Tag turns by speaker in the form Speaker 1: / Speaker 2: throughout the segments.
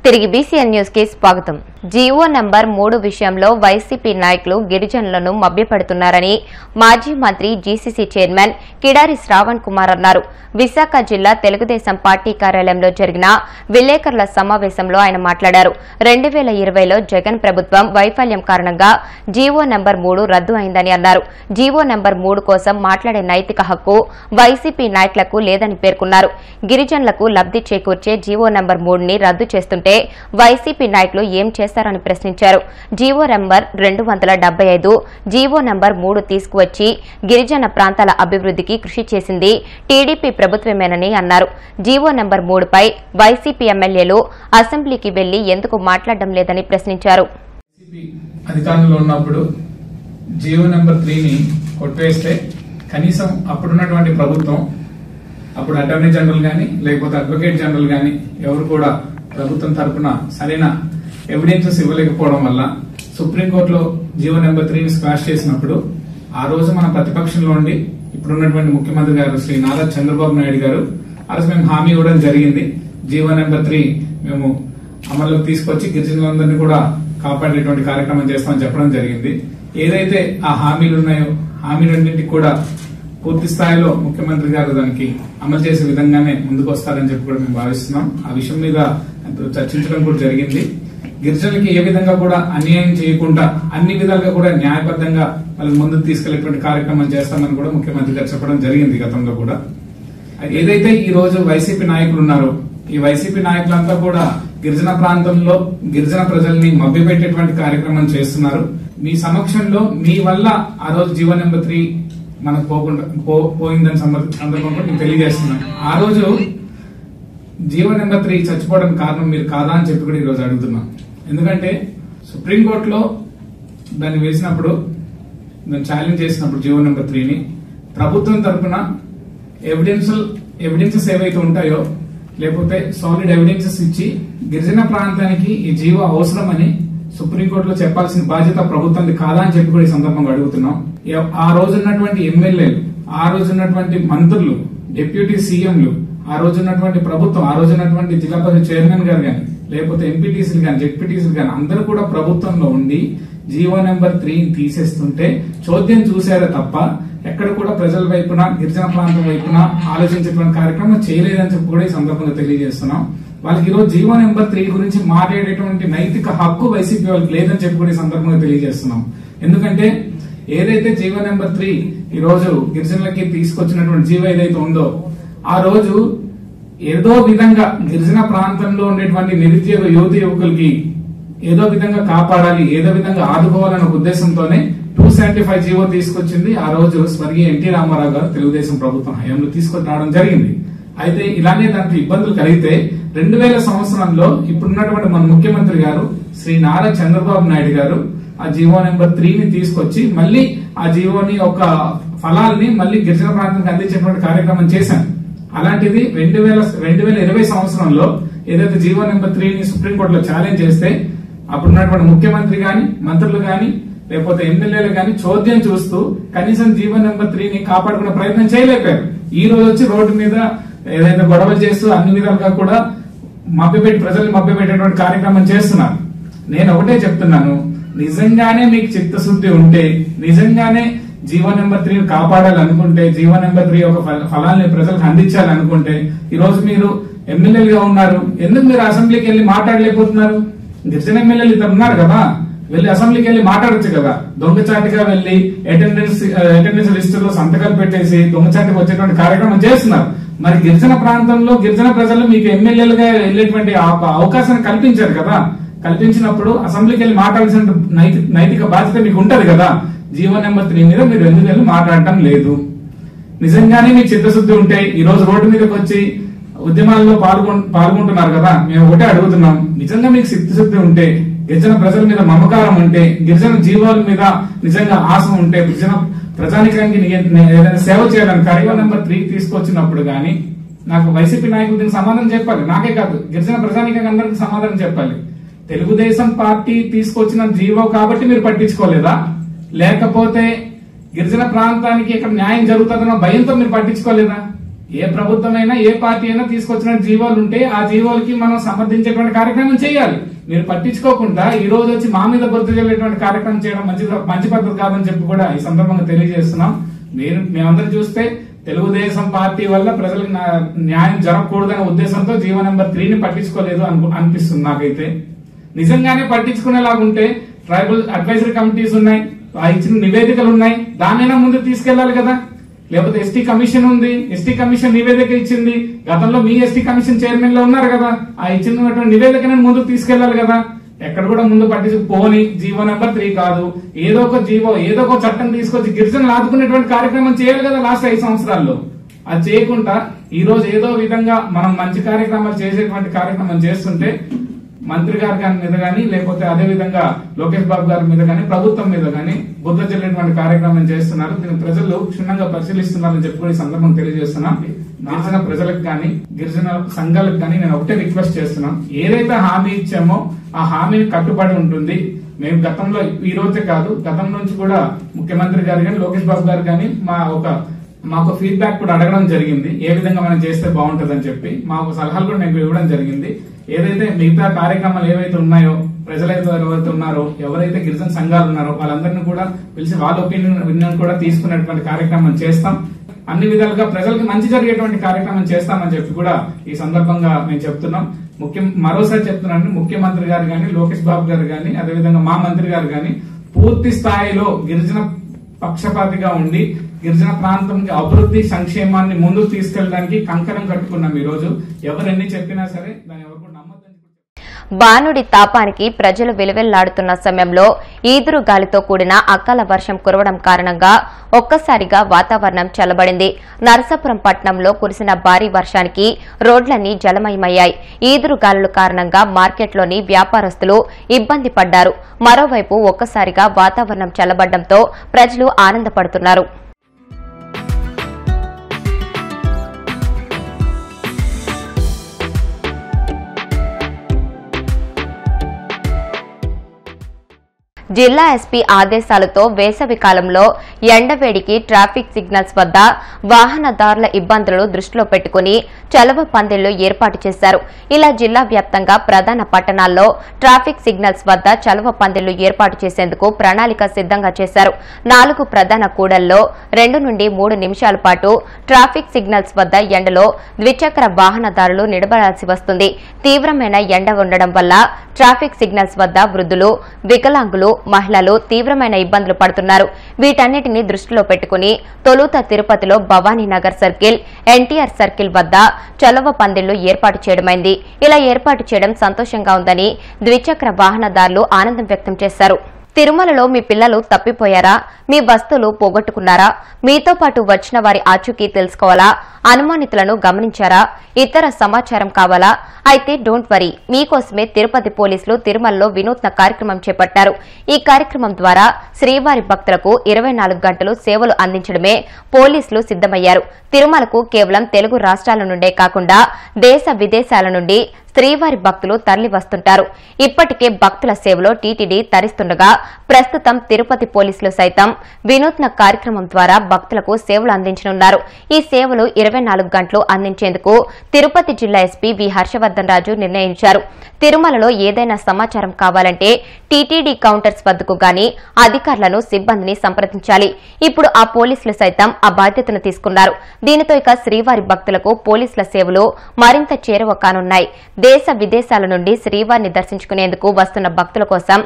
Speaker 1: తిరిగి BCN news కి స్వాగతం. జీవో నంబర్ 3 విషయంలో వైసీపీ నాయకులు గిరిజనులను మభ్యపెడుతున్నారని మాజీ మంత్రి జీసీసీ చైర్మన్ కిడారి శ్రావణ్ కుమార్ అన్నారు. విశాఖ జిల్లా తెలుగుదేశం పార్టీ కార్యాలయంలో జరిగిన విలేకరుల సమావేశంలో ఆయన మాట్లాడారు. 2020లో జగన్ ప్రభుత్వం వైఫల్యం కారణంగా జీవో నంబర్ 3 రద్దు అయిందని అన్నారు. జీవో నంబర్ 3 కోసం మాట్లాడే నైతిక హక్కు వైసీపీ నాయకులకు లేదని పేర్కొన్నారు. గిరిజనులకు లబ్ది చేకూర్చే జీవో నంబర్ 3ని రద్దు చేస్తుంటే వైసీపీ నాయకులు ఏం చేస్తారని ప్రశ్నించారు. జీవో నంబర్ 275 జీవో నంబర్ 3 తీసుకువచ్చి గిరిజన ప్రాంతాల అభివృద్ధికి కృషి చేసింది టీడీపీ ప్రభుత్వమేనని అన్నారు. జీవో నంబర్ 3పై వైసీపీ ఎమ్మెల్యేలు అసెంబ్లీకి వెళ్లి ఎందుకు మాట్లాడడం లేదని ప్రశ్నించారు.
Speaker 2: అధికారంలో ఉన్నప్పుడు జీవో నంబర్ 3ని కొట్టివేస్తే కనీసం అప్పుడున్నటువంటి ప్రభుత్వం, అప్పుడు అటార్నీ జనరల్ గాని లేకపోతే అడ్వకేట్ జనరల్ గాని ఎవరు కూడా ప్రభుత్వం తరఫున సరైన ఎవిడెన్సెస్ ఇవ్వలేకపోవడం వల్ల సుప్రీంకోర్టులో జీవో నెంబర్ 3ని స్క్వాష్ చేసినప్పుడు ఆ రోజు మన ప్రతిపక్షంలో ఉండి ఇప్పుడున్నటువంటి ముఖ్యమంత్రి గారు శ్రీ నారా చంద్రబాబు నాయుడు గారు ఆ రోజు మేము హామీ ఇవ్వడం జరిగింది. జీవో నెంబర్ 3 మేము అమల్లోకి తీసుకొచ్చి గిరిజనులందరినీ కూడా కాపాడేటువంటి కార్యక్రమం చేస్తామని చెప్పడం జరిగింది. ఏదైతే ఆ హామీలు ఉన్నాయో హామీలన్నింటికి కూడా పూర్తి స్థాయిలో ముఖ్యమంత్రి గారు దానికి అమలు చేసే విధంగానే ముందుకు వస్తారని చెప్పి కూడా మేము భావిస్తున్నాం. ఆ విషయం మీద చర్చించడం కూడా జరిగింది. గిరిజనులకి ఏ విధంగా కూడా అన్యాయం చేయకుండా అన్ని విధాలుగా కూడా న్యాయబద్ధంగా వాళ్ళకి ముందుకు తీసుకెళ్లేటువంటి కార్యక్రమం చేస్తామని కూడా ముఖ్యమంత్రి గారు చెప్పడం జరిగింది గతంలో కూడా. ఏదైతే ఈ రోజు వైసీపీ నాయకులు ఉన్నారో ఈ వైసీపీ నాయకులంతా కూడా గిరిజన ప్రాంతంలో గిరిజన ప్రజల్ని మభ్యపెట్టేటువంటి కార్యక్రమం చేస్తున్నారు. మీ సమక్షంలో మీ వల్ల ఆ రోజు జీవో నెంబర్ 3 మనకు పోయిందని సందర్భంగా నేను తెలియజేస్తున్నాను. ఆ రోజు జీవో నెంబర్ 3 చచ్చిపోవడానికి కారణం మీరు కాదా అని చెప్పి కూడా ఈ రోజు అడుగుతున్నాం. ఎందుకంటే సుప్రీంకోర్టులో దాన్ని వేసినప్పుడు దాన్ని ఛాలెంజ్ చేసినప్పుడు జీవో నెంబర్ 3ని ప్రభుత్వం తరఫున ఎవిడెన్సెస్ ఏవైతే ఉంటాయో లేకపోతే సాలిడ్ ఎవిడెన్సెస్ ఇచ్చి గిరిజన ప్రాంతానికి ఈ జీవో అవసరమని సుప్రీంకోర్టులో చెప్పాల్సిన బాధ్యత ప్రభుత్వానికి కాదా అని చెప్పి కూడా ఈ సందర్భంగా అడుగుతున్నాం. ఆ రోజున్నటువంటి ఎమ్మెల్యేలు, ఆ రోజున్నటువంటి మంత్రులు, డిప్యూటీ సీఎంలు, ఆ రోజున్నటువంటి ప్రభుత్వం, ఆ రోజున్నటువంటి జిల్లా పరిషత్ చైర్మన్ గారు గాని లేకపోతే ఎంపీటీసీలు గాని జెడ్పీటీసీలు గాని అందరూ కూడా ప్రభుత్వంలో ఉండి జీవో నెంబర్ 3ని తీసేస్తుంటే చోద్యం చూశారే తప్ప ఎక్కడ కూడా ప్రజల వైపున గిరిజన ప్రాంతం వైపున ఆలోచించేటువంటి కార్యక్రమం చేయలేదని చెప్పి కూడా ఈ సందర్భంగా తెలియజేస్తున్నాం. వాళ్ళకి ఈరోజు జీవో నెంబర్ 3 గురించి మాట్లాడేటువంటి నైతిక హక్కు వైసీపీ వాళ్ళకి లేదని చెప్పి కూడా ఈ సందర్భంగా తెలియజేస్తున్నాం. ఎందుకంటే ఏదైతే జీవో నెంబర్ 3 ఈ రోజు గిరిజనులకి తీసుకొచ్చినటువంటి జీవో ఏదైతే ఉందో ఆ రోజు ఏదో విధంగా గిరిజన ప్రాంతంలో ఉండేటువంటి నిరుద్యోగ యువతి యువకులకి ఏదో విధంగా కాపాడాలి, ఏదో విధంగా ఆదుకోవాలనే ఉద్దేశంతోనే 275 జీవో తీసుకొచ్చింది. ఆ రోజు స్వర్గీయ ఎన్టీ రామారావు గారు తెలుగుదేశం ప్రభుత్వం హయాంలో తీసుకొని రావడం జరిగింది. అయితే ఇలానే దాంట్లో ఇబ్బందులు కలిగితే 2000 సంవత్సరంలో ఇప్పుడున్నటువంటి మన ముఖ్యమంత్రి గారు శ్రీ నారా చంద్రబాబు నాయుడు గారు ఆ జీవో నెంబర్ 3ని తీసుకొచ్చి మళ్ళీ ఆ జీవోని ఒక ఫలాల్ని మళ్ళీ గిరిజన ప్రాంతానికి అందించేటువంటి కార్యక్రమం చేశాను. అలాంటిది 2020 సంవత్సరంలో ఏదైతే జీవో నెంబర్ 3ని సుప్రీంకోర్టులో ఛాలెంజ్ చేస్తే అప్పుడున్నటువంటి ముఖ్యమంత్రి గాని మంత్రులు గాని లేకపోతే ఎమ్మెల్యేలు గాని చోద్యం చూస్తూ కనీసం జీవో నెంబర్ 3ని కాపాడుకునే ప్రయత్నం చేయలేకపోయారు. ఈ రోజు వచ్చి రోడ్డు మీద ఏదైతే గొడవలు చేస్తూ అన్ని విధాలుగా కూడా ప్రజల్ని మభ్యపెట్టేటువంటి కార్యక్రమం చేస్తున్నారు. నేను ఒకటే చెప్తున్నాను, నిజంగానే మీకు చిత్తశుద్ధి ఉంటే, నిజంగానే జీవో నెంబర్ 3ని కాపాడాలనుకుంటే, జీవో నెంబర్ 3 ఒక ఫలాన్ని ప్రజలకు అందించాలనుకుంటే ఈ రోజు మీరు ఎమ్మెల్యేలుగా ఉన్నారు, ఎందుకు మీరు అసెంబ్లీకి వెళ్లి మాట్లాడలేకపోతున్నారు? గిరిజన ఎమ్మెల్యేలు ఇద్దరు ఉన్నారు కదా, వెళ్లి అసెంబ్లీకి వెళ్లి మాట్లాడొచ్చు కదా. దొంగచాటుగా వెళ్లి అటెండెన్స్ లిస్టులో సంతకాలు పెట్టేసి దొంగచాటుగా వచ్చేటువంటి కార్యక్రమం చేస్తున్నారు. మరి గిరిజన ప్రాంతంలో గిరిజన ప్రజలు మీకు ఎమ్మెల్యేలుగా వెళ్లేటువంటి అవకాశాన్ని కల్పించారు కదా. కల్పించినప్పుడు అసెంబ్లీకి వెళ్లి మాట్లాడాల్సిన నైతిక బాధ్యత మీకు ఉంటది కదా. జీవో నెంబర్ 3 మీద మీరు ఎందుకు వెళ్ళి మాట్లాడటం లేదు? నిజంగానే మీకు చిత్తశుద్ధి ఉంటే ఈ రోజు రోడ్డు మీదకి వచ్చి ఉద్యమాల్లో పాల్గొంటున్నారు కదా. మేము ఒకటే అడుగుతున్నాం, నిజంగా మీకు చిత్తశుద్ధి ఉంటే, గిరిజన ప్రజల మీద మమకారం ఉంటే, గిరిజన జీవాల మీద నిజంగా ఆశ ఉంటే, గిరిజన ప్రజానికానికి ఏదైనా సేవ చేయడానికి జీవో నెంబర్ 3 తీసుకొచ్చినప్పుడు గానీ నాకు వైసీపీ నాయకులు దీనికి సమాధానం చెప్పాలి. నాకే కాదు, గిరిజన ప్రజానికానికి అందరికి సమాధానం చెప్పాలి. తెలుగుదేశం పార్టీ తీసుకొచ్చిన జీవో కాబట్టి మీరు పట్టించుకోలేదా, లేకపోతే గిరిజన ప్రాంతానికి ఇక్కడ న్యాయం జరుగుతుందన్న భయంతో మీరు పట్టించుకోలేదా? ఏ ప్రభుత్వమైనా ఏ పార్టీ అయినా తీసుకొచ్చిన జీవోలు ఉంటే ఆ జీవోలకి మనం సమర్థించేటువంటి కార్యక్రమం చేయాలి. మీరు పట్టించుకోకుండా ఈ రోజు వచ్చి మా మీద గుర్తు చెల్లేటువంటి కార్యక్రమం చేయడం మంచి పద్ధతి కాదని చెప్పి కూడా ఈ సందర్భంగా తెలియజేస్తున్నాం. మేమందరం చూస్తే తెలుగుదేశం పార్టీ వల్ల ప్రజలకు న్యాయం జరగకూడదనే ఉద్దేశంతో జీవో నెంబర్ 3ని పట్టించుకోలేదు అనిపిస్తుంది నాకైతే. నిజంగానే పట్టించుకునేలాగుంటే ట్రైబల్ అడ్వైజరీ కమిటీస్ ఉన్నాయి, ఇచ్చిన నివేదికలు ఉన్నాయి, దానైనా ముందు తీసుకెళ్లాలి కదా. లేకపోతే ఎస్టీ కమిషన్ ఉంది, ఎస్టీ కమిషన్ నివేదిక ఇచ్చింది, గతంలో మీ ఎస్టీ కమిషన్ చైర్మన్ లో ఉన్నారు కదా, ఆ ఇచ్చినటువంటి నివేదికను ముందుకు తీసుకెళ్లాలి కదా. ఎక్కడ కూడా ముందు పట్టించుకోని జీవో నెంబర్ 3 కాదు, ఏదో ఒక చట్టం తీసుకొచ్చి గిరిజనులు ఆదుకునేటువంటి కార్యక్రమం చేయాలి కదా లాస్ట్ 5 సంవత్సరాల్లో. అది చేయకుండా ఈ రోజు ఏదో విధంగా మనం మంచి కార్యక్రమాలు చేసేటువంటి కార్యక్రమం చేస్తుంటే మంత్రి గారి మీద గానీ, లేకపోతే అదే విధంగా లోకేష్ బాబు గారి మీద గానీ, ప్రభుత్వం మీద గానీ బుద్ధ చెల్లేటువంటి కార్యక్రమం చేస్తున్నారు. దీన్ని ప్రజలు క్షుణ్ణంగా పరిశీలిస్తున్నారని చెప్పి కూడా ఈ సందర్భం తెలియజేస్తున్నాం. గిరిజన ప్రజలకు గానీ, గిరిజన సంఘాలకు గానీ నేను ఒకటే రిక్వెస్ట్ చేస్తున్నాం, ఏదైతే హామీ ఇచ్చామో ఆ హామీని కట్టుబడి ఉంటుంది. మేము గతంలో ఈ రోజే కాదు, గతం నుంచి కూడా ముఖ్యమంత్రి గారు కానీ, లోకేష్ బాబు గారు కానీ మాకు ఫీడ్బ్యాక్ కూడా అడగడం జరిగింది, ఏ విధంగా మనం చేస్తే బాగుంటుందని చెప్పి మాకు సలహాలు కూడా మేము ఇవ్వడం జరిగింది. ఏదైతే మిగతా కార్యక్రమాలు ఏవైతే ఉన్నాయో, ప్రజలైతే ఎవరైతే ఉన్నారో, ఎవరైతే గిరిజన సంఘాలు ఉన్నారో వాళ్ళందరినీ కూడా పిలిచి వాళ్ళ ఒపీనియన్ కూడా తీసుకునేటువంటి కార్యక్రమం చేస్తాం. అన్ని విధాలుగా ప్రజలకు మంచి జరిగేటువంటి కార్యక్రమం చేస్తామని చెప్పి కూడా ఈ సందర్భంగా మేము చెప్తున్నాం. మరోసారి చెప్తున్నాను, ముఖ్యమంత్రి గారు గాని, లోకేష్ బాబు గారు గాని, అదేవిధంగా మా మంత్రి గారు గాని పూర్తి స్థాయిలో గిరిజన పక్షపాతిగా ఉండి గిరిజన ప్రాంతంకి అభివృద్ధి సంక్షేమాన్ని ముందుకు తీసుకెళ్ళడానికి కంకణం కట్టుకున్నాం. ఈ రోజు ఎవరెన్ని చెప్పినా సరే దాని ఎవరు నమ్మద్దని.
Speaker 1: బానుడి తాపానికి ప్రజలు విలువెల్లాడుతున్న సమయంలో ఈదురు గాలితో కూడిన అకాల వర్షం కురవడం కారణంగా ఒక్కసారిగా వాతావరణం చల్లబడింది. నరసాపురం పట్టణంలో కురిసిన భారీ వర్షానికి రోడ్లన్నీ జలమయమయ్యాయి. ఈదురు గాలుల కారణంగా మార్కెట్లోని వ్యాపారస్తులు ఇబ్బంది పడ్డారు. మరోవైపు ఒక్కసారిగా వాతావరణం చల్లబడడంతో ప్రజలు ఆనందపడుతున్నారు. జిల్లా ఎస్పీ ఆదేశాలతో వేసవి కాలంలో ఎండవేడికి ట్రాఫిక్ సిగ్నల్స్ వద్ద వాహనదారుల ఇబ్బందులను దృష్టిలో పెట్టుకుని చలవ పందిళ్లు ఏర్పాటు చేశారు. ఇలా జిల్లా వ్యాప్తంగా ప్రధాన పట్టణాల్లో ట్రాఫిక్ సిగ్నల్స్ వద్ద చలవ పందిళ్లు ఏర్పాటు చేసేందుకు ప్రణాళిక సిద్ధంగా చేశారు. 4 ప్రధాన కూడల్లో 2 నుండి 3 నిమిషాల పాటు ట్రాఫిక్ సిగ్నల్స్ వద్ద ఎండలో ద్విచక్ర వాహనదారులు నిలబడాల్సి వస్తుంది. తీవ్రమైన ఎండ ఉండడం వల్ల ట్రాఫిక్ సిగ్నల్స్ వద్ద వృద్ధులు, వికలాంగులు, మహిళలు తీవ్రమైన ఇబ్బందులు పడుతున్నారు. వీటన్నిటిని దృష్టిలో పెట్టుకుని తొలుత తిరుపతిలో భవానీనగర్ సర్కిల్, ఎన్టీఆర్ సర్కిల్ వద్ద చలవ పందిళ్లు ఏర్పాటు చేయడమైంది. ఇలా ఏర్పాటు చేయడం సంతోషంగా ఉందని ద్విచక్ర వాహనదారులు ఆనందం వ్యక్తం చేశారు. తిరుమలలో మీ పిల్లలు తప్పిపోయారా? మీ వస్తువులు పోగొట్టుకున్నారా? మీతో పాటు వచ్చిన వారి ఆచూకీ తెలుసుకోవాలా? అనుమానితులను గమనించారా? ఇతర సమాచారం కావాలా? అయితే డోంట్ వరీ, మీకోసమే తిరుపతి పోలీసులు తిరుమలలో వినూత్న కార్యక్రమం చేపట్టారు. ఈ కార్యక్రమం ద్వారా శ్రీవారి భక్తులకు 24 గంటలు సేవలు అందించడమే పోలీసులు సిద్దమయ్యారు. తిరుమలకు కేవలం తెలుగు రాష్ట్రాల నుండే కాకుండా దేశ విదేశాల నుండి శ్రీవారి భక్తులు తరలి వస్తుంటారు. ఇప్పటికే భక్తుల సేవలో టీటీడీ తరిస్తుండగా ప్రస్తుతం తిరుపతి పోలీసులు సైతం వినూత్న కార్యక్రమం ద్వారా భక్తులకు సేవలు అందించనున్నారు. ఈ సేవలు 24 గంటలు అందించేందుకు తిరుపతి జిల్లా ఎస్పీ వి హర్షవర్ధన్ రాజు నిర్ణయించారు. తిరుమలలో ఏదైనా సమాచారం కావాలంటే టీటీడీ కౌంటర్స్ వద్దకు గాని అధికారులను, సిబ్బందిని సంప్రదించాలి. ఇప్పుడు ఆ పోలీసులు సైతం ఆ బాధ్యతను తీసుకున్నారు. దీనితో ఇక శ్రీవారి భక్తులకు పోలీసుల సేవలు మరింత చేరువ కానున్నాయి. దేశ విదేశాల నుండి శ్రీవారిని దర్శించుకునేందుకు వస్తున్న భక్తుల కోసం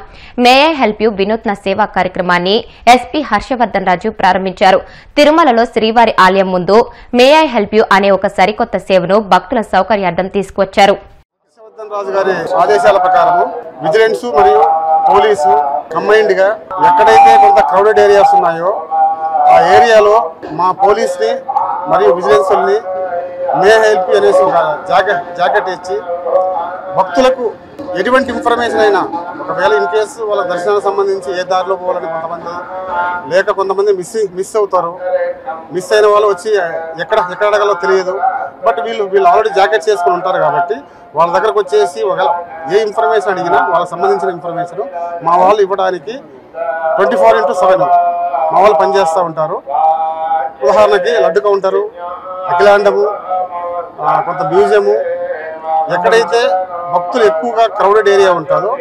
Speaker 1: మే ఐ హెల్ప్ యూ వినూత్న సేవా కార్యక్రమాన్ని ఎస్పీ హర్షవర్ధన్ రాజు ప్రారంభించారు. తిరుమలలో శ్రీవారి ఆలయం ముందు మే ఐ హెల్ప్ యూ అనే ఒక సరికొత్త సేవను భక్తుల సౌకర్యార్థం తీసుకొచ్చారు.
Speaker 3: రాజు గారి ఆదేశాల ప్రకారం విజిలెన్స్ మరియు పోలీసు కంబైన్డ్ గా ఎక్కడైతే కొంత క్రౌడెడ్ ఏరియాస్ ఉన్నాయో ఆ ఏరియాలో మా పోలీస్ని మరియు విజిలెన్స్ ని మే హెల్ప్ అనేసి జాకెట్ ఇచ్చి భక్తులకు ఎటువంటి ఇన్ఫర్మేషన్ అయినా, ఒకవేళ ఇన్ కేసు వాళ్ళ దర్శనానికి సంబంధించి ఏ దారిలో పోవాలని కొంతమంది మిస్ అవుతారు. మిస్ అయిన వాళ్ళు వచ్చి ఎక్కడ అడగాలో తెలియదు. బట్ వీళ్ళు ఆల్రెడీ జాకెట్ చేసుకుని ఉంటారు కాబట్టి వాళ్ళ దగ్గరకు వచ్చేసి ఒకవేళ ఏ ఇన్ఫర్మేషన్ అడిగినా వాళ్ళకి సంబంధించిన ఇన్ఫర్మేషన్ మా వాళ్ళు ఇవ్వడానికి 24/7 మా వాళ్ళు పనిచేస్తూ ఉంటారు. ఉదాహరణకి లడ్డు కౌంటరు, అఖిలాండము, కొంత మ్యూజియము, ఎక్కడైతే భక్తులు ఎక్కువగా క్రౌడెడ్ ఏరియా ఉంటుందో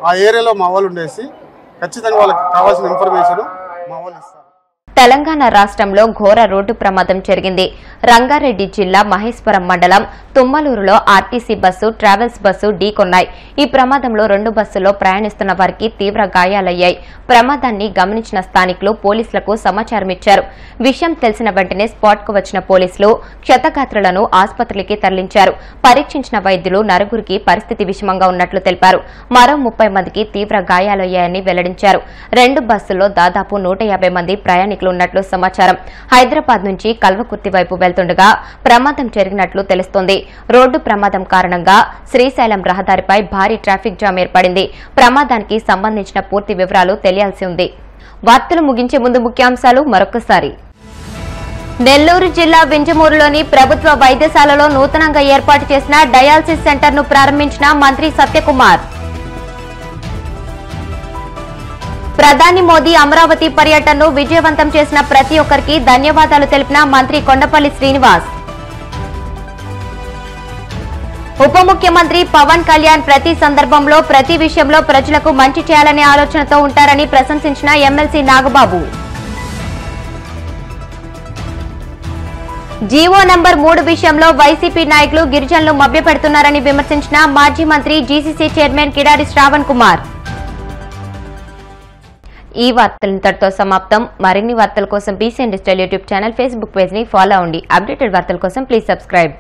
Speaker 3: ఆ ఏరియాలో మా వాళ్ళు ఉండేసి ఖచ్చితంగా వాళ్ళకి కావాల్సిన ఇన్ఫర్మేషన్ మా వాళ్ళు ఇస్తారు.
Speaker 1: తెలంగాణ రాష్ట్రంలో ఘోర రోడ్డు ప్రమాదం జరిగింది. రంగారెడ్డి జిల్లా మహేశ్వరం మండలం తుమ్మలూరులో ఆర్టీసీ బస్సు, ట్రావెల్స్ బస్సు ఢీకొన్నాయి. ఈ ప్రమాదంలో 2 బస్సుల్లో ప్రయాణిస్తున్న వారికి తీవ్ర గాయాలయ్యాయి. ప్రమాదాన్ని గమనించిన స్థానికులు పోలీసులకు సమాచారం ఇచ్చారు. విషయం తెలిసిన వెంటనే స్పాట్కు వచ్చిన పోలీసులు క్షతగాత్రులను ఆసుపత్రికి తరలించారు. పరీక్షించిన వైద్యులు నలుగురికి పరిస్థితి విషమంగా ఉన్నట్లు తెలిపారు. మరో 30 మందికి తీవ్ర గాయాలయ్యాయని వెల్లడించారు. 2 బస్సుల్లో దాదాపు 150 మంది ప్రయాణికులు ఉన్నట్లు సమాచారం. హైదరాబాద్ నుంచి కల్వకుర్తి వైపు వెళ్తుండగా ప్రమాదం జరిగినట్లు తెలుస్తోంది. రోడ్డు ప్రమాదం కారణంగా శ్రీశైలం రహదారిపై భారీ ట్రాఫిక్ జామ్ ఏర్పడింది. ప్రమాదానికి సంబంధించిన పూర్తి వివరాలు తెలియాల్సి ఉంది. వార్తలు ముగించే ముందు ముఖ్యాంశాలు మరొకసారి. నెల్లూరు జిల్లా వింజమూరులోని ప్రభుత్వ వైద్యశాలలో నూతనంగా ఏర్పాటు చేసిన డయాలసిస్ సెంటర్ను ప్రారంభించిన మంత్రి సత్యకుమార్. ప్రధాని మోదీ అమరావతి పర్యటనను విజయవంతం చేసిన ప్రతి ఒక్కరికి ధన్యవాదాలు తెలిపిన మంత్రి కొండపల్లి శ్రీనివాస్. ఉప ముఖ్యమంత్రి పవన్ కళ్యాణ్ ప్రతి సందర్భంలో, ప్రతి విషయంలో ప్రజలకు మంచి చేయాలనే ఆలోచనతో ఉంటారని ప్రశంసించిన ఎమ్మెల్సీ నాగబాబు. జీవో నంబర్ 3 విషయంలో వైసీపీ నాయకులు గిరిజనులు మభ్యపెడుతున్నారని విమర్శించిన మాజీ మంత్రి జీసీసీ చైర్మన్ కిడారి శ్రావణ్ కుమార్. ఈ వార్తలు ఇంతటితో సమాప్తం. మరిన్ని వార్తల కోసం BCN digital YouTube channel, Facebook page ని ఫాలో అవ్వండి. అప్డేటెడ్ వార్తల కోసం ప్లీజ్ సబ్స్క్రైబ్.